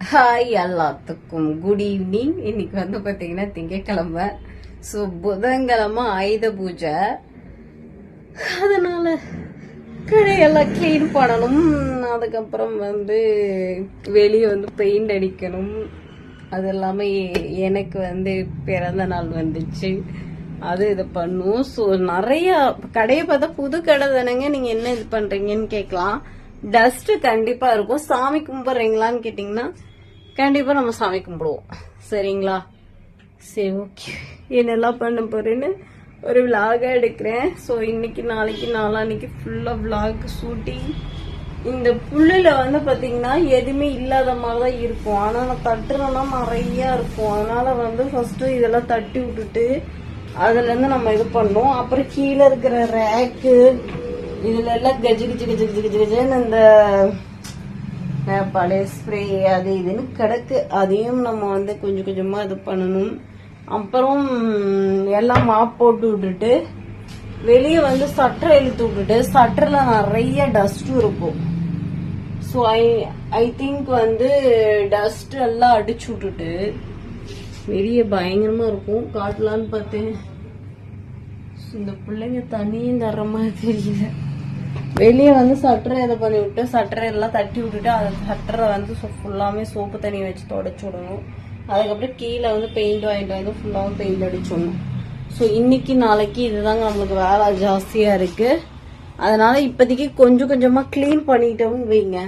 Hi எல்லாத்துக்கும் good evening. இன்னைக்கு வந்து பாத்தீங்கன்னா திங்கட்கிழமை. ஸோ புதன்கிழமை ஆயுத பூஜை, அதனால கடையெல்லாம் கிளீன் பண்ணணும். அதுக்கப்புறம் வந்து வெளியே வந்து பெயிண்ட் அடிக்கணும். அது இல்லாம எனக்கு வந்து பிறந்த நாள் வந்துச்சு, அது இது பண்ணும். ஸோ நிறைய கடையை பார்த்தா புது கடை தானேங்க, நீங்க என்ன இது பண்றீங்கன்னு கேட்கலாம். டஸ்ட் கண்டிப்பா இருக்கும். சாமி கும்பிடுறீங்களான்னு கேட்டீங்கன்னா கண்டிப்பா நம்ம சாமி கும்பிடுவோம், சரிங்களா? சரி, ஓகே. என்னெல்லாம் பண்ண போறேன்னு ஒரு விளாக எடுக்கிறேன். ஸோ இன்னைக்கு நாளைக்கு நாளான்னைக்கு ஃபுல்லா விளாக் ஷூட்டிங். இந்த புல்லுல வந்து பாத்தீங்கன்னா எதுவுமே இல்லாத மாதிரிதான் இருக்கும், ஆனா நான் தட்டுறேன்னா நிறைய இருக்கும். அதனால வந்து ஃபர்ஸ்ட் இதெல்லாம் தட்டி விட்டுட்டு அதுல இருந்து நம்ம இது பண்ணோம். அப்புறம் கீழே இருக்கிற ரேக்கு இதுல எல்லாம் கஜு கஜு கஜு கஜு கஜு கஜுன்னு இந்த பழைய ஸ்ப்ரே அது இதுன்னு கிடக்கு, அதையும் நம்ம வந்து கொஞ்சம் கொஞ்சமா இது பண்ணணும். அப்புறம் எல்லாம் மாப் போட்டு விட்டுட்டு வெளியே வந்து சட்டரை இழுத்து விட்டுட்டு, சட்டர்ல நிறைய டஸ்ட் இருக்கும். ஸோ ஐ திங்க் வந்து டஸ்ட் எல்லாம் அடிச்சு விட்டுட்டு வெளியே பயங்கரமா இருக்கும். காட்டலான்னு பார்த்தேன். இந்த பிள்ளைங்க தண்ணியும் தர்ற மாதிரி தெரியல. வெளியே வந்து சட்டரை இதை பண்ணி விட்டு சட்டரை எல்லாம் தட்டி விட்டுட்டு அதை சட்டரை வந்து ஃபுல்லாமே சோப்பு தண்ணி வச்சு தொடச்சு விடணும். அதுக்கப்புறம் கீழே வந்து பெயிண்ட் வாங்கிட்டு வந்து ஃபுல்லாவும் பெயிண்ட் அடிச்சிடணும். ஸோ இன்னைக்கு நாளைக்கு இதுதாங்க நம்மளுக்கு வேலை ஜாஸ்தியா இருக்கு. அதனால இப்போதைக்கு கொஞ்சம் கொஞ்சமா கிளீன் பண்ணிட்டோம்னு வைங்க,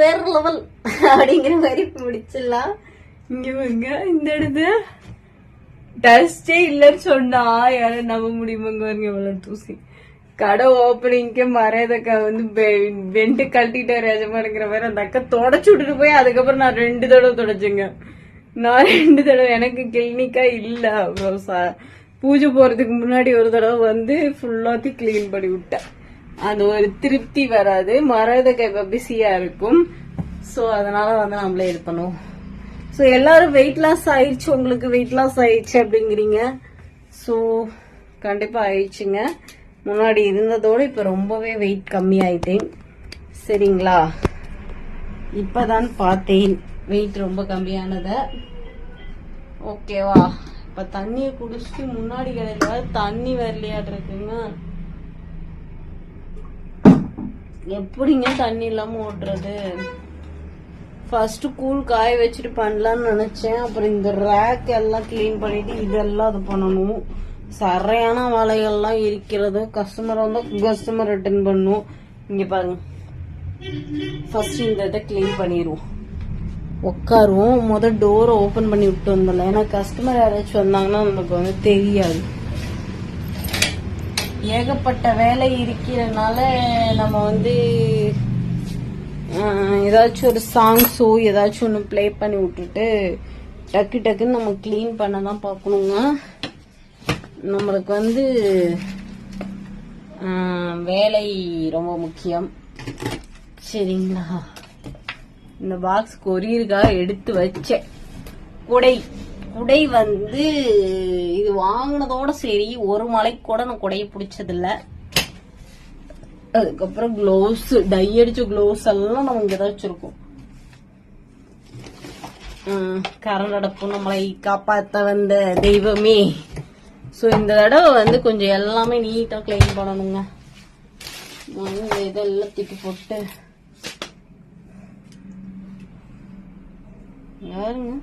வேற லெவல் அப்படிங்கிற மாதிரி முடிச்சிடலாம். இங்க வைங்க, இந்த இடத்து டஸ்டே இல்லைன்னு சொன்னா யாரும் நம்ப முடியுமாங்க? எவ்வளவு தூசி. கடை ஓப்பனிங்க்கு மரியாதைக்கா வந்து வெண்டு கழட்டிட்டாரு எஜமானுங்கிற மாதிரி அந்த அக்கா தொடச்சு விட்டுட்டு போய் அதுக்கப்புறம் நான் 2 தடவை தொடச்சுங்க. நான் 2 தடவை எனக்கு கிளினிக்கா இல்ல. அப்புறம் பூஜை போறதுக்கு முன்னாடி ஒரு தடவை வந்து ஃபுல்லாத்தையும் கிளீன் பண்ணி விட்டேன். அது ஒரு திருப்தி வராது, மரியாதைக்கா இப்ப பிஸியா இருக்கும். ஸோ அதனால வந்து நம்மளே இது பண்ணுவோம். ஸோ எல்லாரும் வெயிட் லாஸ் ஆயிடுச்சு, உங்களுக்கு வெயிட் லாஸ் ஆயிடுச்சு அப்படிங்கிறீங்க. ஸோ கண்டிப்பா ஆயிடுச்சுங்க. முன்னாடி இருந்ததோட இப்ப ரொம்பவே வெயிட் கம்மி ஆயிட்டேன், சரிங்களா? இப்பதான் பார்த்தேன் வெயிட் ரொம்ப கம்மியானத. ஓகேவா? இப்ப தண்ணிய குடிச்சிட்டு முன்னாடி கிடையாது தண்ணி வரலையாட்டு இருக்குங்க. எப்படிங்க தண்ணி இல்லாம ஓட்டுறது? ஃபர்ஸ்ட் கூழ் காய வச்சுட்டு பண்ணலாம்னு நினைச்சேன். அப்புறம் இந்த ரேக் எல்லாம் கிளீன் பண்ணிட்டு இதெல்லாம் அது பண்ணணும். சரியான வேலைகள்லாம் இருக்கிறது. கஸ்டமர் வந்தா கஸ்டமர் ரிட்டர்ன் பண்ணும். இங்க பாருங்க, ஃபர்ஸ்ட் இந்த இதை கிளீன் பண்ணிடுவோம். உட்காருவோம். முதல் டோரை ஓபன் பண்ணி விட்டு வந்துடலாம், ஏன்னா கஸ்டமர் யாராச்சும் வந்தாங்கன்னா நமக்கு வந்து தெரியாது. ஏகப்பட்ட வேலை இருக்கிறதுனால நம்ம வந்து ஏதாச்சும் ஒரு சாங்ஸோ ஏதாச்சும் ஒன்று பிளே பண்ணி விட்டுட்டு டக்கு டக்குன்னு நம்ம கிளீன் பண்ண தான் பார்க்கணுங்க. நம்மளுக்கு வந்து வேலை ரொம்ப முக்கியம், சரிங்களா? இந்த பாக்ஸ் கொரியருக்காக எடுத்து வச்சேன். குடை வந்து இது வாங்கினதோட சரி, ஒரு மலைக்கு கூட நான் குடையை பிடிச்சதில்ல. அதுக்கப்புறம் க்ளோவ்ஸ், டை அடிச்ச க்ளோவ்ஸ் எல்லாம் நம்ம இங்கதான் வச்சிருக்கோம். கரண்ட் அடப்பு நம்மளை காப்பாத்த வந்த தெய்வமே. ஸோ இந்த தடவை வந்து கொஞ்சம் எல்லாமே நீட்டா கிளீன் பண்ணணுங்க. இதெல்லாம் தூக்கி போட்டு யாருங்க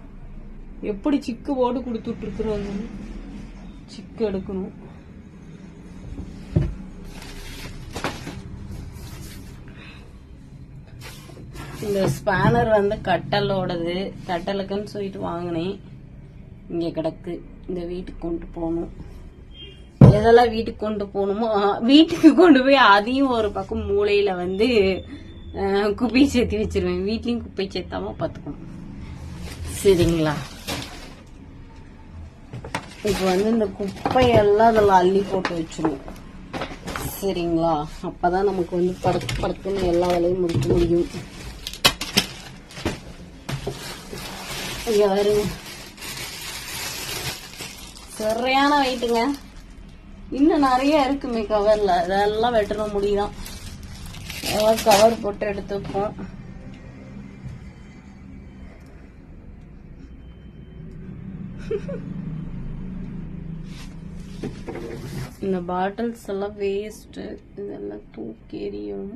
எப்படி சிக்கு போட்டு கொடுத்துட்டு இருக்கிறாங்க. சிக்கு எடுக்கணும். இந்த ஸ்பேனர் வந்து கட்டலோடது, கட்டலுக்குன்னு சொல்லிட்டு வாங்கினேன். இங்க கிடக்கு, இந்த வீட்டுக்கு கொண்டு போகணும். எதெல்லாம் வீட்டுக்கு கொண்டு போகணுமோ வீட்டுக்கு கொண்டு போய் அதையும் ஒரு பக்கம் மூளையில வந்து குப்பை சேர்த்து வச்சிருவேன். வீட்லயும் குப்பை சேர்த்தாம பாத்துக்கணும், சரிங்களா? இப்ப வந்து இந்த குப்பையெல்லாம் அதில் அள்ளி போட்டு வச்சிருவோம், சரிங்களா? அப்பதான் நமக்கு வந்து படுத்துன்னு எல்லா வேலையும் முடிக்க முடியும். பாருங்க, சரியான வெயிட்டுங்க. இன்னும் நிறைய இருக்குமே கவர்ல, அதெல்லாம் வெட்டுற முடியுதான். கவர் போட்டு எடுத்துப்போம். இந்த பாட்டில்ஸ் எல்லாம் வேஸ்ட், இதெல்லாம் தூக்கி எறியும்.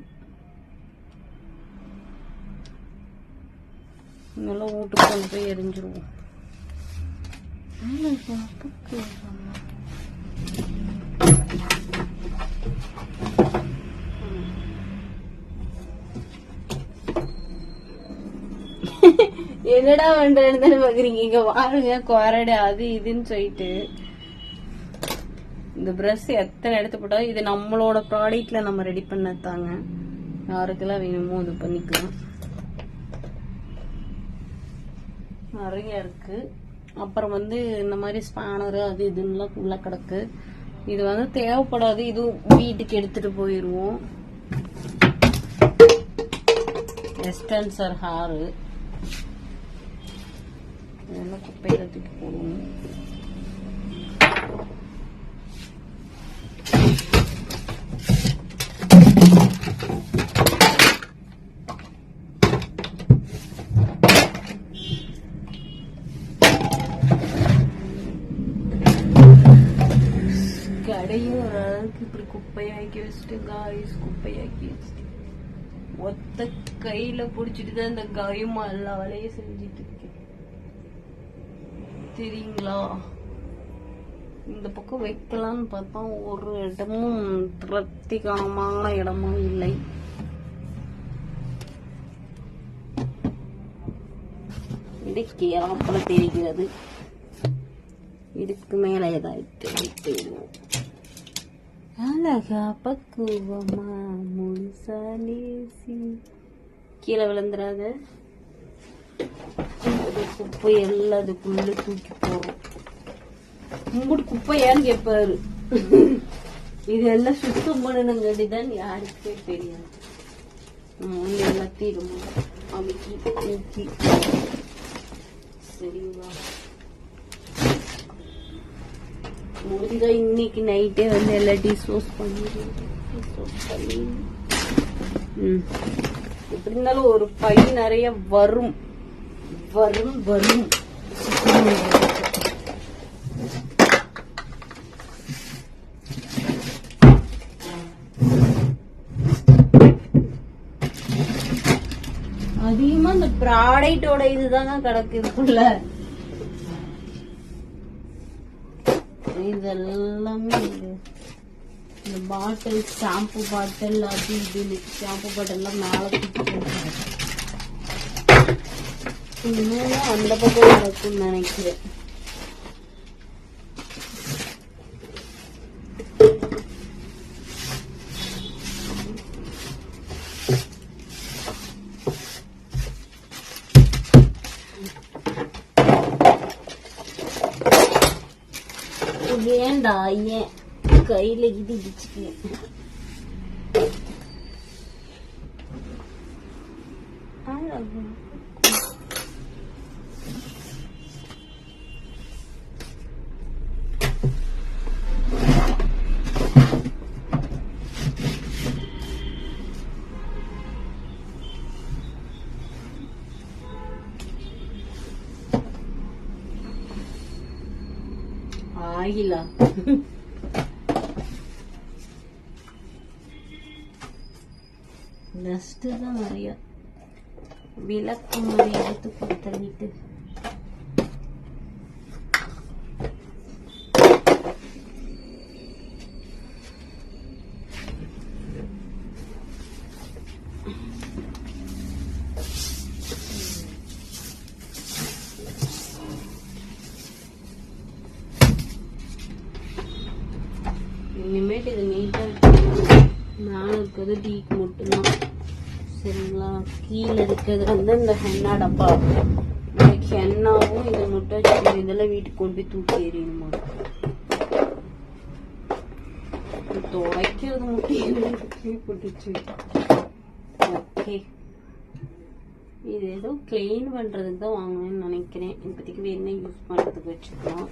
இதெல்லாம் வீட்டுக்கு கொண்டு போய் எரிஞ்சிருவோம். என்னடா பண்றேன்னு தானே பாக்குறீங்க. இங்க வாருங்க, குவாரடு அது இதுன்னு சொல்லிட்டு இந்த பிரஷ் எத்தனை எடுத்து போட்டாலும் இது நம்மளோட ப்ராடக்ட்ல நம்ம ரெடி பண்ணதாங்க. யாருக்கெல்லாம் வேணுமோ இது பண்ணிக்கலாம். நிறைய இருக்கு. அப்புறம் வந்து இந்த மாதிரி ஸ்பேனர் அது இதுன்னு உள்ள கிடக்கு. இது வந்து தேவைப்படாது, இது வீட்டுக்கு எடுத்துட்டு போயிருவோம். எஸ்டென்சர் ஹேரு இதெல்லாம் குப்பையில தூக்கி போடுவோம். கடையும் ஓரளவுக்கு இப்படி குப்பையாக்கி வச்சுட்டு காய்ஸ் குப்பையாக்கி வச்சுட்டு ஒத்த கையில புடிச்சிட்டு தான் இந்த காயும் எல்லா வேலையும் செஞ்சிட்டு இருக்கேன் தெரியுங்களா. இந்த பக்கம் வைக்கலாம்னு பார்த்தா ஒரு இடமும் திருப்திகரமான இடமும் இல்லை. இடுக்கி ஆப்பல தெரிகிறது. இதுக்கு மேல ஏதாயிட்டு அழகா பக்குவமா முழுசாலேசி கீழே விழுந்துடாத. குப்பை எல்லாம் அதுக்குள்ள தூக்கி போறோம். உங்கூட குப்பை ஏன்னு கேட்பாரு. இதெல்லாம் சுத்தம் பண்ணணுங்கடிதான் யாருக்கே தெரியாது. எல்லாத்தையும் அமைக்கி தூக்கி சரிங்களா. முடிஞ்சா இன்னைக்கு நைட்டே வந்து எல்லாம் டிஸ்போஸ் பண்ணிடுவோம். எப்படி இருந்தாலும் ஒரு பை நிறைய வரும் வரும் வரும். அதிகமா இந்த ப்ராடக்டோட இதுதாங்க கிடக்குதுக்குள்ள. இதெல்லாமே இந்த பாட்டில் ஷாம்பு பாட்டில் அது இது ஷாம்பு பாட்டில் எல்லாம் மேல இன்னும் அந்த பக்கம் நடக்கும்னு நினைக்கிறேன். ஏண்டா ஏன் கையில இது இடிச்சுக்க. ஆகிலா டஸ்ட் தான் நிறைய. விளக்கு மாதிரி எடுத்து கொடுத்துட்டு இனிமேட்டு இது நீட்டா மேல இருக்கிறது டீக்கு மட்டும்தான் சரிங்களா. கீழே இருக்கிறது வந்து இந்த ஹென்னா டப்பா. ஹென்னாவும் இதை முட்டை இதெல்லாம் வீட்டுக்கு கொண்டு போய் தூக்கி எறியணுமா. துடைக்கிறது முட்டையை போட்டுச்சு. ஓகே இது ஏதோ கிளீன் பண்றதுக்கு தான் வாங்கணும்னு நினைக்கிறேன். இப்போதைக்கு வேணா யூஸ் பண்றதுக்கு வச்சுக்கலாம்.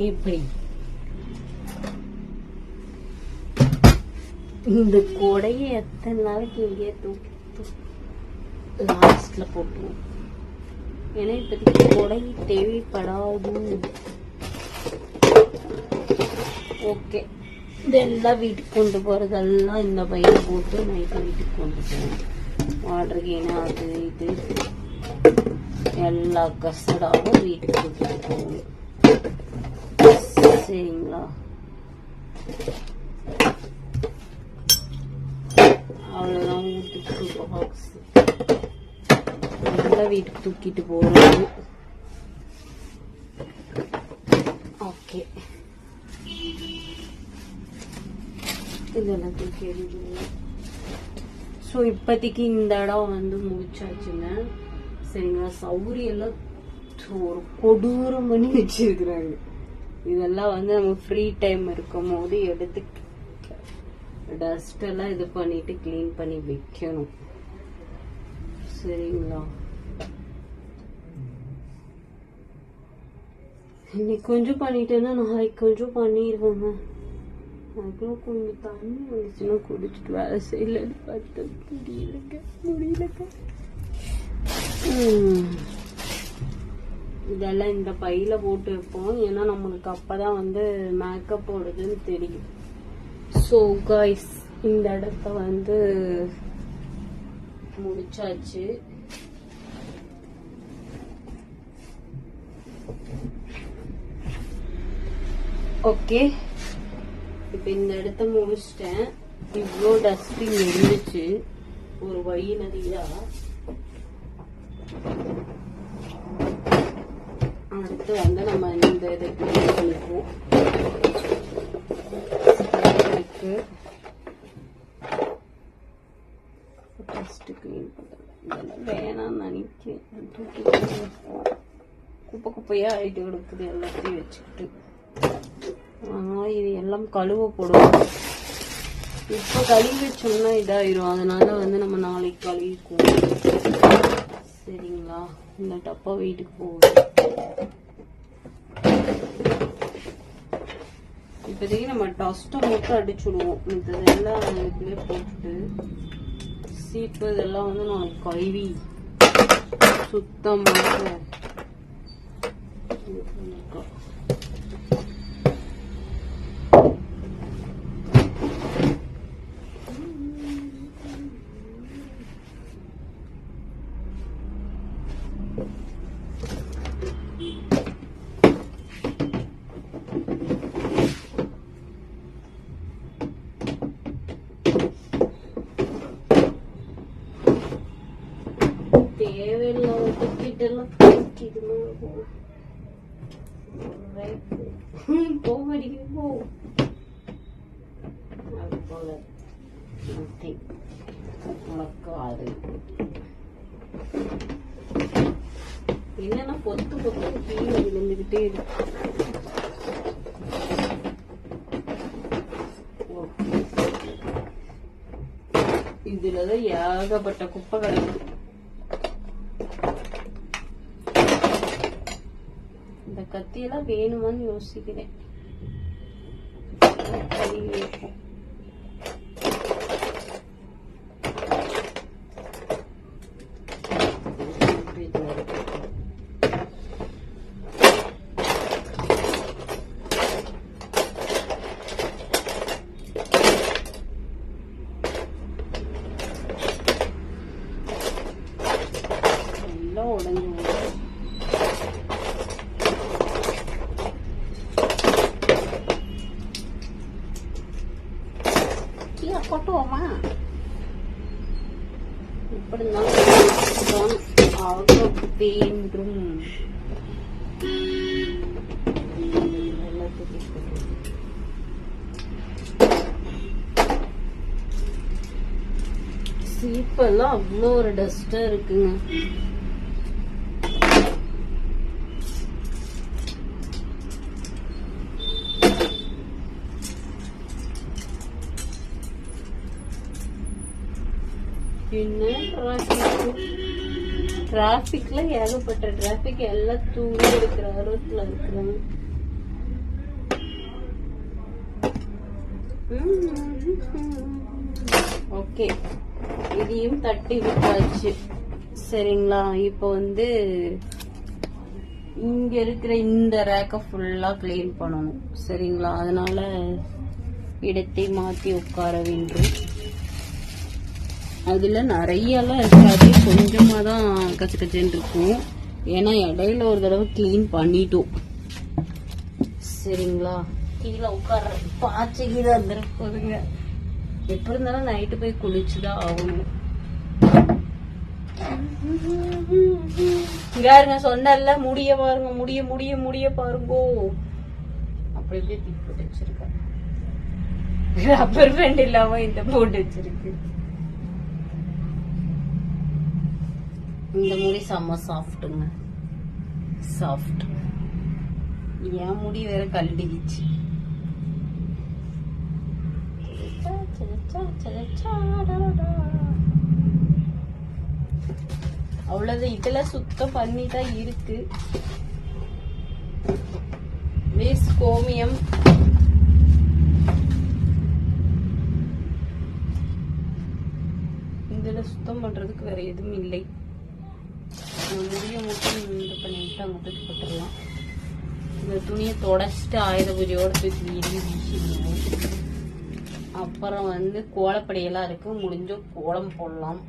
இப்படி இந்த கொடையை எத்தனை நாளைக்கு இங்கே தூக்கி லாஸ்ட்ல போட்டுருவோம். ஏன்னா இப்போதைக்கு கொடை தேவைப்படாது. ஓகே, இதெல்லாம் வீட்டுக்கு கொண்டு போறதெல்லாம் இந்த பையில போட்டு நைட்டு வீட்டுக்கு கொண்டு போவோம். வாட்டர் கேனு அது இது எல்லா கசடாவும் வீட்டுக்கு கொண்டு போவோம். சரிங்களா? அவ்வளோதான். வீட்டுக்கு பாக்ஸ் எல்லாம் வீட்டுக்கு தூக்கிட்டு போறது. ஓகே, இதெல்லாம் தூக்கி எறிஞ்சிடுவோம். ஸோ இப்போதைக்கு இந்த இடம் வந்து முடிச்சாச்சுங்க. சரிங்களா? சௌரி எல்லாம் ஒரு கொடூரம் பண்ணி வச்சிருக்கிறாங்க. இதெல்லாம் வந்து நம்ம ஃப்ரீ டைம் இருக்கும் போது எடுத்து டஸ்ட் எல்லாம் இது பண்ணிட்டு கிளீன் பண்ணி வைக்கணும். சரிங்களா? இன்னைக்கு கொஞ்சம் பண்ணிட்டேன்னா நாளைக்கு கொஞ்சம் பண்ணிடுவாங்க. அதுக்குள்ள கொஞ்சம் தண்ணி வந்துச்சுன்னா குடிச்சிட்டு வேலை செய்யலன்னு பார்த்து முடியலங்க. இதெல்லாம் இந்த பையில போட்டு வைப்போம். ஏன்னா நம்மளுக்கு அப்பதான் வந்து மேக்கப் போடுதுன்னு தெரியும். ஸோ காய்ஸ், இந்த இடத்த வந்து முடிச்சாச்சு. ஓகே, இப்ப இந்த இடத்த முடிச்சிட்டேன். இவ்வளோ டஸ்ட்பின் இருந்துச்சு ஒரு வழி நதியா. அடுத்து வந்து நம்ம இந்த இதை கிளீன் பண்ணிப்போம். டஸ்ட் கிளீன் பண்றது இதெல்லாம் வேணாம்னு நினைக்கிறேன். குப்பை குப்பையா ஆயிட்டு கொடுக்குது எல்லாத்தையும் வச்சுக்கிட்டு. அதனால இது எல்லாம் கழுவ போடுவோம். இப்போ கழுவி வச்சோம்னா இதாயிரும். அதனால வந்து நம்ம நாளைக்கு கழுவிக்குவோம். சரிங்களா? இந்த டப்பா வீட்டுக்கு போகுது. இப்போதைக்கு நம்ம டஸ்ட்டை மட்டும் அடிச்சுடுவோம். இதெல்லாம் இதுக்குள்ளே போட்டுட்டு சீப்பு இதெல்லாம் வந்து நாளைக்கு கழுவி சுத்தமாக என்னன்னா பொத்து பொத்து கீழே விழுந்துகிட்டே இருக்கு. இதுலதான் ஏகப்பட்ட குப்பை கிடக்குது. இந்த கத்தியெல்லாம் வேணுமான்னு யோசிக்கிறேன். கொட்டுவோமா? இப்படி வேண்டும். சீப்பெல்லாம் அவ்வளோ ஒரு டஸ்டா இருக்குங்க. டிராபிக்ல ஏகப்பட்ட டிராபிக். எல்லாம் தூங்கி இருக்கிற ரோட்ல இருக்கிறாங்க. ஓகே, இதையும் தட்டி விட்டாச்சு. சரிங்களா, இப்போ வந்து இங்க இருக்கிற இந்த ரேக்க ஃபுல்லா கிளீன் பண்ணணும். சரிங்களா, அதனால இடத்தை மாத்தி உட்கார வேண்டும். அதுல நிறைய எல்லாம் இருக்காது, கொஞ்சமா தான் கச்சு கச்சுன்னு இருக்கும். ஏன்னா இடையில ஒரு தடவை கிளீன் பண்ணிட்டோம். சரிங்களா, கீழே உட்கார்ற பாச்சைக்கு தான் இருந்துருக்குதுங்க. எப்படி இருந்தாலும் நைட்டு போய் குளிச்சுதான் ஆகணும். யாருங்க சொன்னல, முடிய பாருங்க, முடிய முடிய முடிய பாருங்கோ. அப்படி இப்படியே தூக்கி போட்டு வச்சிருக்கேன். ரப்பர் பேண்ட் இல்லாம இந்த போட்டு வச்சிருக்கு. இந்த முடி செம்ம சாஃப்ட்டுங்க, சாஃப்ட். என் முடி வேற கல்டிச்சு. அவ்வளவு இதெல்லாம் சுத்தம் பண்ணிதான் இருக்கு. வேஸ்ட் கோமியம் இதுல சுத்தம் பண்றதுக்கு வேற எதுவும் இல்லை. முடிய மட்டும் இது பண்ணிட்டு அங்க தூக்கி போட்டுடலாம். இந்த துணியை தொடச்சிட்டு ஆயுத பூஜையோட தூக்கி வீசிடுவோம். அப்புறம் வந்து கோலப்படியெல்லாம் இருக்கு, முடிஞ்சோ கோலம் போடலாம்.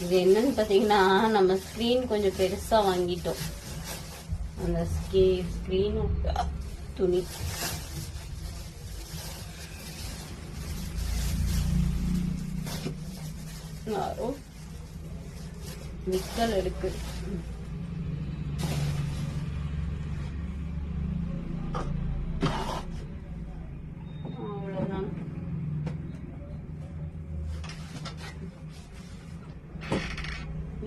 இது என்னன்னு பாத்தீங்கன்னா, நம்ம ஸ்கிரீன் கொஞ்சம் பெருசா வாங்கிட்டோம். அந்த ஸ்கிரீன் துணி விக்கல் எடுக்கு. அவ்வளவுதான்.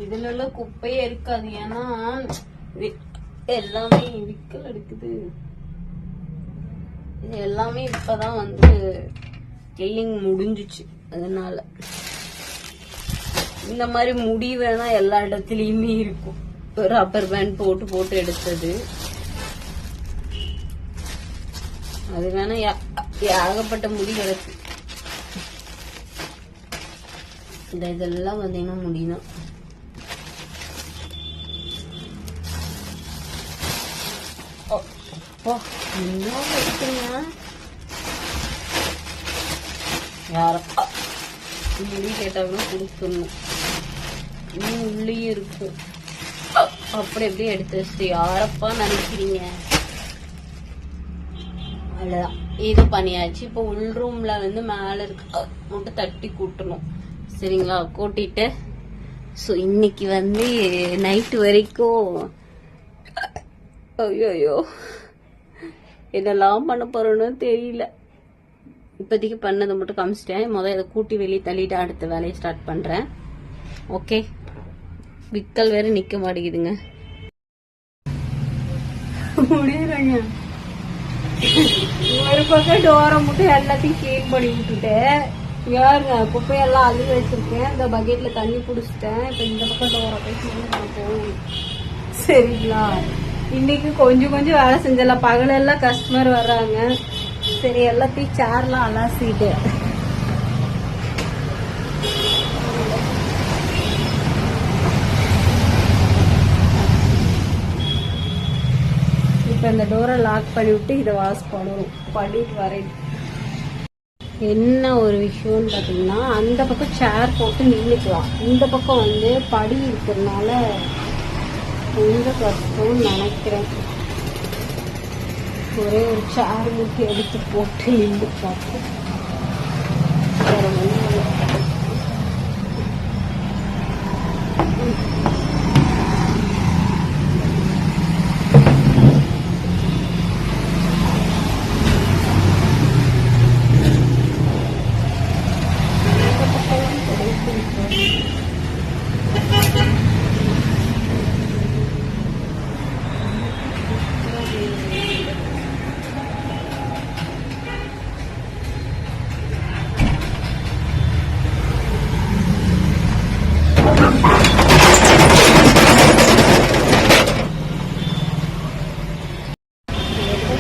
இதுல உள்ள குப்பையே இருக்காது, ஏன்னா எல்லாமே விக்கல் எடுக்குது. இது எல்லாமே இப்பதான் வந்து கில்லிங் முடிஞ்சிச்சு. அதனால இந்த மாதிரி முடி வேணா எல்லா இடத்துலயுமே இருக்கும். ரப்பர் பேண்ட் போட்டு போட்டு எடுத்தது அது வேணா ஏகப்பட்ட முடி கிடக்கு. இதெல்லாம் பாத்தீங்கன்னா முடிதான். யாரப்பா முடி கேட்டாலும் கொடுத்துடணும். இன்னும் உள்ளேயே இருக்கும். அப்படி எப்படி எடுத்து வச்சுட்டு யாரப்பா நினைக்கிறீங்க? அவ்வளவுதான், இது பண்ணியாச்சு. இப்போ உள் ரூம்ல வந்து மேல இருக்க மட்டும் தட்டி கூட்டணும். சரிங்களா, கூட்டிட்டு ஸோ இன்னைக்கு வந்து நைட்டு வரைக்கும் ஐயோ என்னெல்லாம் பண்ண போறோன்னு தெரியல. இப்போதைக்கு பண்ணதை மட்டும் காமிச்சிட்டேன். முதல்ல இதை கூட்டி வெளியே தள்ளிட்டு அடுத்த வேலையை ஸ்டார்ட் பண்றேன். ஓகே, விக்கல் வேற நிக்க மாட்டேங்குதுங்க. முடியலங்க. ஒரு பக்கம் டோரை மட்டும் எல்லாத்தையும் கிளீன் பண்ணி விட்டுட்டேன். யாருங்க குப்பையெல்லாம் அழுகி வச்சிருக்கேன். இந்த பக்கெட்ல தண்ணி குடிச்சிட்டேன். இப்ப இந்த பக்கம் டோரை போய் கிளீன் பண்ண போகும். சரிங்களா, இன்னைக்கு கொஞ்சம் கொஞ்சம் வேலை செஞ்சலாம். பகலெல்லாம் கஸ்டமர் வர்றாங்க. சரி, எல்லாத்தையும் சேர்லாம் அலாசிட்டு இப்ப இந்த டோரை லாக் பண்ணி விட்டு இதை வாஷ் பண்ணணும். பண்ணிட்டு வரேன். என்ன ஒரு விஷயம்னு பாத்தீங்கன்னா, அந்த பக்கம் சேர் போட்டு நின்றுக்கலாம். இந்த பக்கம் வந்து படி இருக்கிறதுனால கொஞ்சம் கஷ்டம்னு நினைக்கிறேன். ஒரே ஒரு சேர் மட்டும் எடுத்து போட்டு நின்று பார்ப்போம்.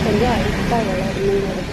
கொஞ்சம் அழுத்தா வளரணும்.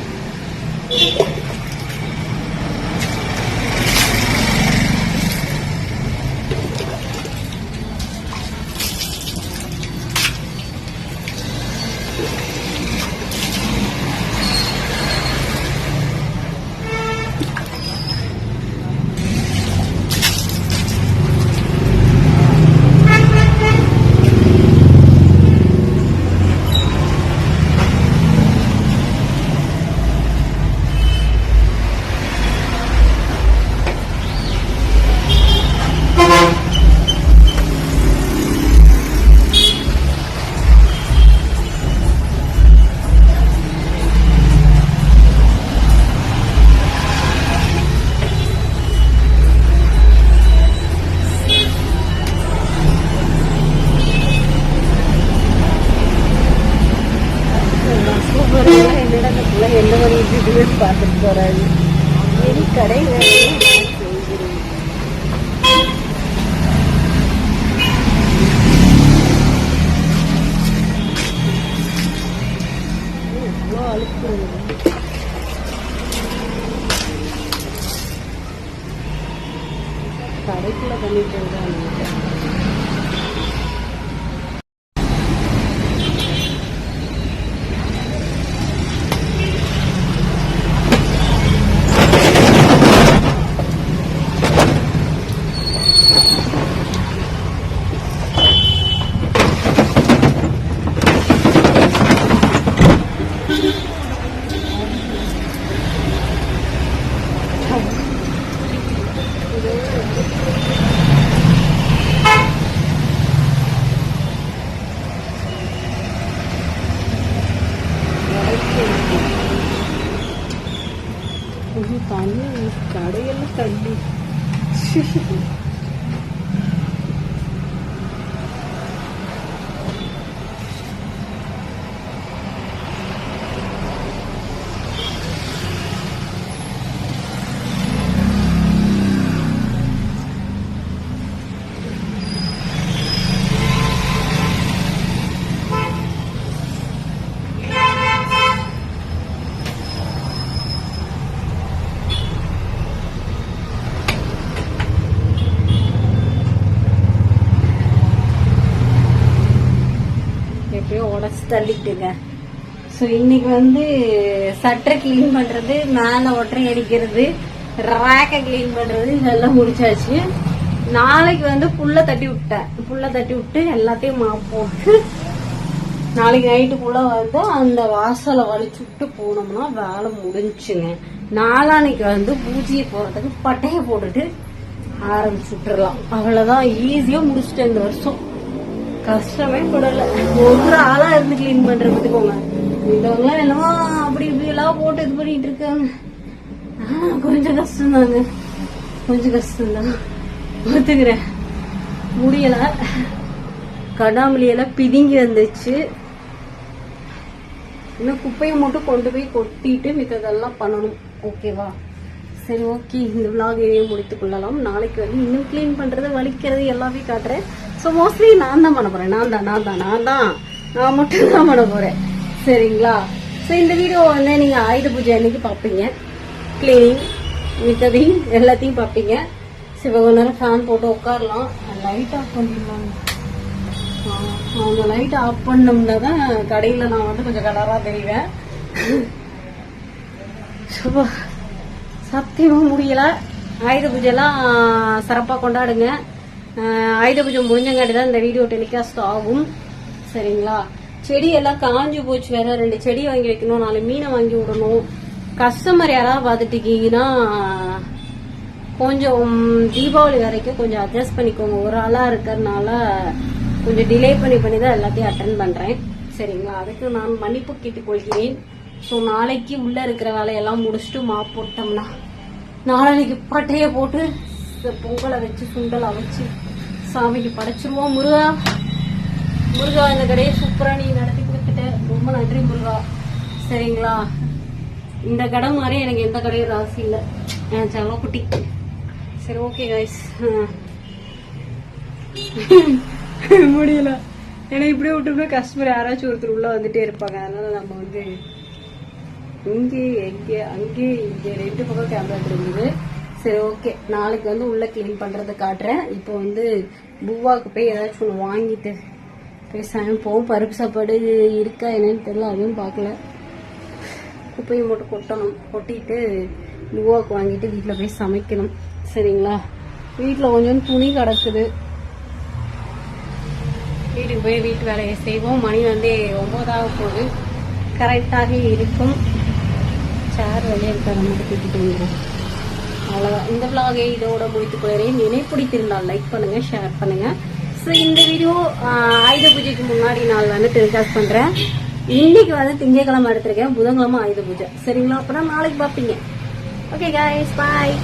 எந்த ஒரு இதுவே பார்த்துட்டு போறாரு. என் கடை அவ்வளோ அழுப்பு கடைக்குள்ள பண்ணிட்டு இருக்காங்க. தண்ணி கடையெல்லாம் தண்ணி உடச்சு தள்ளிட்டுங்க. ஸோ இன்னைக்கு வந்து சட்டை கிளீன் பண்றது, மேல ஒற்றை அடிக்கிறது, ரேக்கை கிளீன் பண்றது இதெல்லாம் முடிச்சாச்சு. நாளைக்கு வந்து புல்ல தட்டி விட்டு எல்லாத்தையும் போட்டு நாளைக்கு நைட்டுக்குள்ள வந்து அந்த வாசலை வலிச்சு விட்டு போனோம்னா வேலை முடிஞ்சுங்க. நாளானைக்கு வந்து பூஜையை போறதுக்கு பட்டைய போட்டுட்டு ஆரம்பிச்சு விட்டுறலாம். அவ்வளவுதான், ஈஸியா முடிச்சுட்டேன் இந்த வருஷம். கஷ்டமே படல. ஒரு ஆளா இருந்து கிளீன் பண்றதுக்குங்க. இதவங்க என்னமோ அப்படி இப்படி எல்லாம் போட்டு இது பண்ணிட்டு இருக்காங்க. கொஞ்சம் கஷ்டம்தாங்க, கொஞ்சம் கஷ்டம்தான் ஒத்துக்கிறேன். முடியல, கடாமலியெல்லாம் பிதுங்கி வந்துச்சு. இன்னும் குப்பையை மட்டும் கொண்டு போய் கொட்டிட்டு மித்ததெல்லாம் பண்ணணும். ஓகேவா? சரி, ஓகே. இந்த விளாகையே முடித்துக் கொள்ளலாம். நாளைக்கு வந்து இன்னும் கிளீன் பண்றது, வலிக்கிறது எல்லாமே காட்டுறேன். ஸோ மோஸ்ட்லி நான் தான் பண்ண போறேன். நான் மட்டும் தான் பண்ண போறேன். சரிங்களா? ஸோ இந்த வீடியோ வந்து நீங்க ஆயுத பூஜை அன்னைக்கு பார்ப்பீங்க. கிளீனிங் மித்ததையும் எல்லாத்தையும் பார்ப்பீங்க. சரி, கொஞ்ச நேரம் ஃபேன் போட்டு உட்காரலாம். லைட் ஆஃப் பண்ணிடலாம். அவங்க லைட் ஆஃப் பண்ணோம்னா தான் கடையில் நான் வந்து கொஞ்சம் கலராக தெரிவேன். சத்தியமும் முடியல. ஆயுத பூஜைலாம் சிறப்பாக கொண்டாடுங்க. ஆயுத பூஜை முடிஞ்சங்காட்டி தான் இந்த வீடியோ டெலிகாஸ்ட் ஆகும். சரிங்களா? செடி எல்லாம் காஞ்சி போச்சு. வேற 2 செடி வாங்கி வைக்கணும், 4 மீனை வாங்கி விடணும். கஸ்டமர் யாராவது பார்த்துட்டு இருக்கீங்கன்னா கொஞ்சம் தீபாவளி வரைக்கும் கொஞ்சம் அட்ஜஸ்ட் பண்ணிக்கோங்க. ஒரு ஆளா இருக்கிறதுனால கொஞ்சம் டிலே பண்ணி தான் எல்லாத்தையும் அட்டென்ட் பண்றேன். சரிங்களா? அதுக்கு நான் மன்னிப்பு கேட்டுக்கொள்கிறேன். ஸோ நாளைக்கு உள்ள இருக்கிற வேலையெல்லாம் முடிச்சுட்டு மாப் போட்டோம்னா நாளைக்கு பட்டைய போட்டு பொங்கலை வச்சு சுண்டலை வச்சு சாமிக்கு படைச்சிருவோம். முருகா இந்த கடையை சூப்பரா நீ நடத்தி கொடுத்துட்ட, ரொம்ப நன்றி முருகா. சரிங்களா? இந்த கடை மாதிரி எனக்கு எந்த கடையும் ராசி இல்லை, என் செல்ல குட்டி. சரி, ஓகே கைஸ். முடியல. ஏன்னா இப்படியே விட்டோம்னா கஸ்டமர் யாராச்சும் ஒருத்தர் உள்ள வந்துட்டே இருப்பாங்க. அதனால நம்ம வந்து இங்கே எங்கே அங்கே இங்கே 2 பக்கம் கேமரா இருந்தது. சரி ஓகே, நாளைக்கு வந்து உள்ள கிளீன் பண்றதை காட்டுறேன். இப்போ வந்து பூவாக்கு போய் ஏதாச்சும் ஒன்று வாங்கிட்டு பேசாம போவோம். பருப்பு சாப்பாடு இருக்கா என்னன்னு தெரியல, அதுவும் பார்க்கல. குப்பையை மட்டும் கொட்டணும், கொட்டிட்டு பூவாக்கு வாங்கிட்டு வீட்டில் போய் சமைக்கணும். சரிங்களா? வீட்டில் கொஞ்சம் துணி கிடக்குது, வீட்டுக்கு போய் வீட்டு வேலையை செய்வோம். மணி வந்து 9 போகுது, கரெக்டாக இருக்கும். சேர் வெளியே இருக்கிற மட்டும் தூக்கிட்டு வந்துடும். அவ்வளோதான், இந்த vlog-ஐ இதோட முடித்துக் கொள்கிறேன். பிடித்திருந்தால் லைக் பண்ணுங்க, ஷேர் பண்ணுங்க. ஸோ இந்த வீடியோ ஆயுத பூஜைக்கு முன்னாடி நாள் வந்து டெலிகாஸ்ட் பண்றேன். இன்னைக்கு வந்து திங்கட்கிழமை எடுத்திருக்கேன், புதன்கிழமை ஆயுத பூஜை. சரிங்களா? அப்புறம் நாளைக்கு பார்ப்பீங்க. ஓகே கைஸ், பாய்.